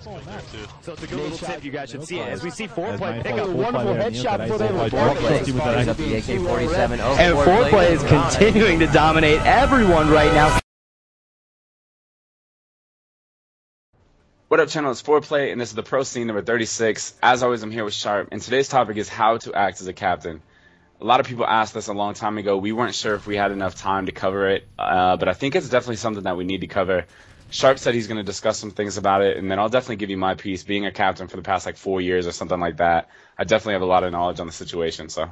So it's a good little tip you guys should see. As we see FoRePLayy pick up a wonderful headshot before they will FoRePLayy. And FoRePLayy is continuing to dominate everyone right now. What up, channel? It's FoRePLayy, and this is the Pro Scene number 36. As always, I'm here with Sharp, and today's topic is how to act as a captain. A lot of people asked us a long time ago. We weren't sure if we had enough time to cover it, but I think it's definitely something that we need to cover. Sharp said he's going to discuss some things about it, and then I'll definitely give you my piece. Being a captain for the past, 4 years or something like that, I definitely have a lot of knowledge on the situation, so.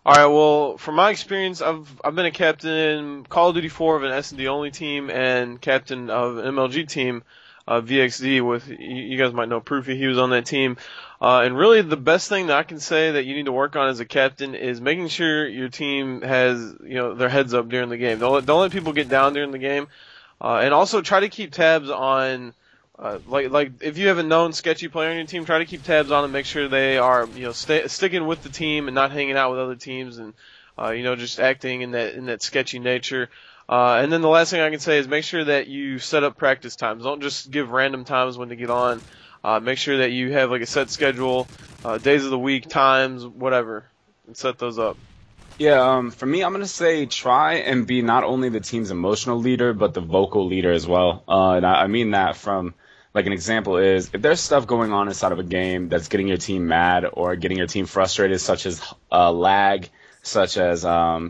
All right, well, from my experience, I've been a captain in Call of Duty 4 of an S&D only team and captain of an MLG team, VXD, with, you guys might know Proofy, he was on that team. And really the best thing that I can say that you need to work on as a captain is making sure your team has, their heads up during the game. Don't let people get down during the game. And also try to keep tabs on, like if you have a known sketchy player on your team, try to keep tabs on and make sure they are, sticking with the team and not hanging out with other teams and, just acting in that sketchy nature. And then the last thing I can say is make sure that you set up practice times. Don't just give random times when to get on. Make sure that you have a set schedule, days of the week, times, whatever, and set those up. Yeah, for me, I'm going to say try and be not only the team's emotional leader, but the vocal leader as well. And I mean that from, an example is, if there's stuff going on inside of a game that's getting your team mad or getting your team frustrated, such as lag, such as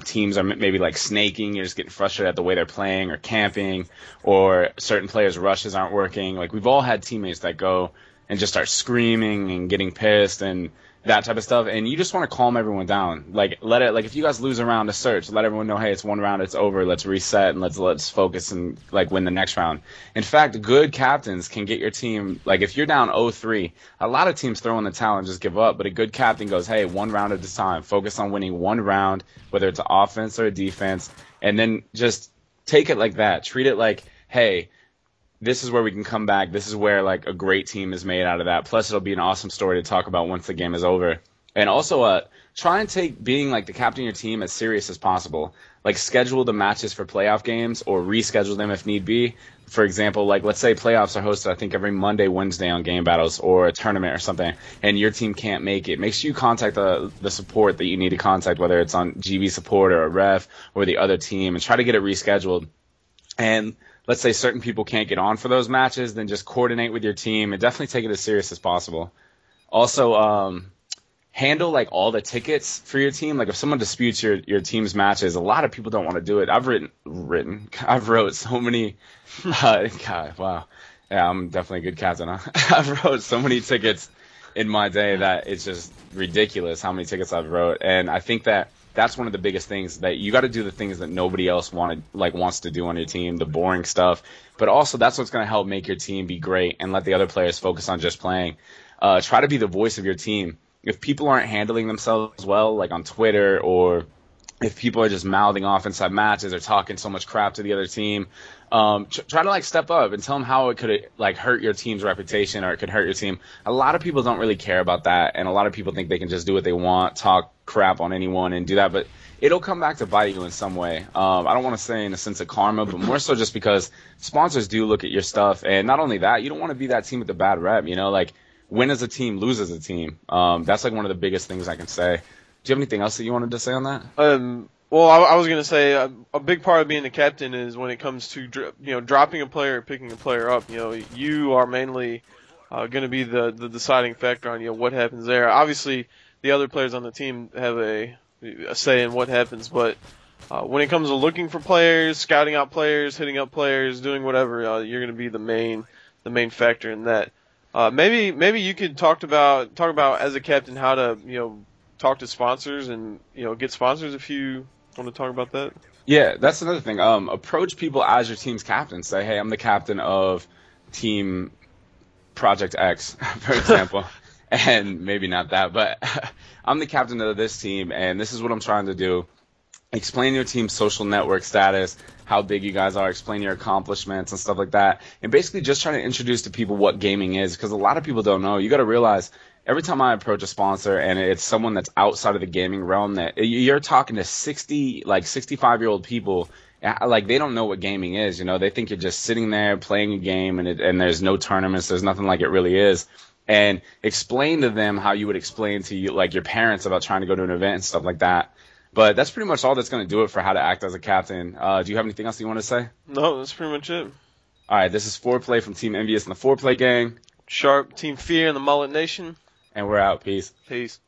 teams are maybe snaking, you're just getting frustrated at the way they're playing, or camping, or certain players' rushes aren't working. We've all had teammates that go and just start screaming and getting pissed and that type of stuff, and you just want to calm everyone down. Let it, if you guys lose a round to search, let everyone know, hey, it's one round, it's over, let's reset, and let's focus and win the next round. In fact, good captains can get your team, if you're down 0-3, a lot of teams throw in the towel and just give up, but a good captain goes, hey, one round at a time, focus on winning one round, whether it's an offense or a defense, and then just take it like that. Treat it like, hey, this is where we can come back. This is where a great team is made out of that. Plus, it'll be an awesome story to talk about once the game is over. And also, try and take being the captain of your team as serious as possible. Schedule the matches for playoff games or reschedule them if need be. For example, let's say playoffs are hosted, I think, every Monday, Wednesday on Game Battles or a tournament or something, and your team can't make it. Make sure you contact the support that you need to contact, whether it's on GB support or a ref or the other team, and try to get it rescheduled. And let's say certain people can't get on for those matches, then just coordinate with your team and definitely take it as serious as possible. Also, handle all the tickets for your team. If someone disputes your team's matches, a lot of people don't want to do it. I've wrote so many. God, wow. Yeah, I'm definitely a good captain. Huh? I've wrote so many tickets in my day that it's just ridiculous how many tickets I've wrote, and I think that's one of the biggest things, that you got to do the things that nobody else wants to do on your team, the boring stuff. But also, that's what's going to help make your team be great and let the other players focus on just playing. Try to be the voice of your team. If people aren't handling themselves well, on Twitter, or if people are just mouthing off inside matches or talking so much crap to the other team, try to step up and tell them how it could hurt your team's reputation, or it could hurt your team. A lot of people don't really care about that, and a lot of people think they can just do what they want, talk crap on anyone and do that, but it'll come back to bite you in some way. I don't want to say in a sense of karma, but more so just because sponsors do look at your stuff, and not only that, you don't want to be that team with the bad rep, win as a team, lose as a team. That's one of the biggest things I can say. Do you have anything else that you wanted to say on that? Well, I was going to say a big part of being the captain is when it comes to dropping a player, picking a player up. You are mainly going to be the deciding factor on what happens there. Obviously, the other players on the team have a say in what happens, but when it comes to looking for players, scouting out players, hitting up players, doing whatever, you're going to be the main factor in that. Maybe you could talk about as a captain how to talk to sponsors and get sponsors if you want to talk about that. Yeah, that's another thing. Approach people as your team's captain. Say, hey, I'm the captain of Team Project X, for example. And maybe not that, but I'm the captain of this team, and this is what I'm trying to do. Explain your team's social network status, how big you guys are, explain your accomplishments and stuff like that, and basically just trying to introduce to people what gaming is, because a lot of people don't know. You got to realize, every time I approach a sponsor and it's someone that's outside of the gaming realm, that you're talking to 65-year-old people like they don't know what gaming is. You know, they think you're just sitting there playing a game and there's no tournaments. There's nothing like it really is. And explain to them how you would explain to you, like your parents about trying to go to an event and stuff like that. But that's pretty much all that's going to do it for how to act as a captain. Do you have anything else you want to say? No, that's pretty much it. All right, this is FoRePLayy from Team Envious and the FoRePLayy gang. Sharp, Team Fear, and the Mullet Nation. And we're out. Peace. Peace.